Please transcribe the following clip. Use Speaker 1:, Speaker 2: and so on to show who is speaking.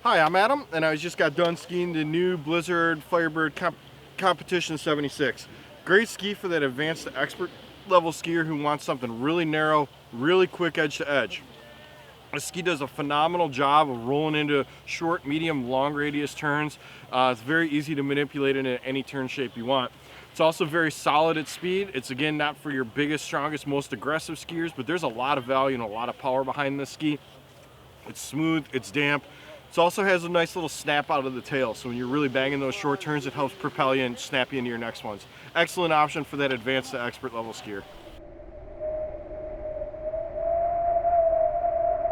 Speaker 1: Hi, I'm Adam, and I just got done skiing the new Blizzard Firebird Competition 76. Great ski for that advanced to expert level skier who wants something really narrow, really quick edge to edge. The ski does a phenomenal job of rolling into short, medium, long radius turns. It's very easy to manipulate into any turn shape you want. It's also very solid at speed. It's again not for your biggest, strongest, most aggressive skiers, but there's a lot of value and a lot of power behind this ski. It's smooth, it's damp. It also has a nice little snap out of the tail, so when you're really banging those short turns, it helps propel you and snap you into your next ones. Excellent option for that advanced to expert level skier.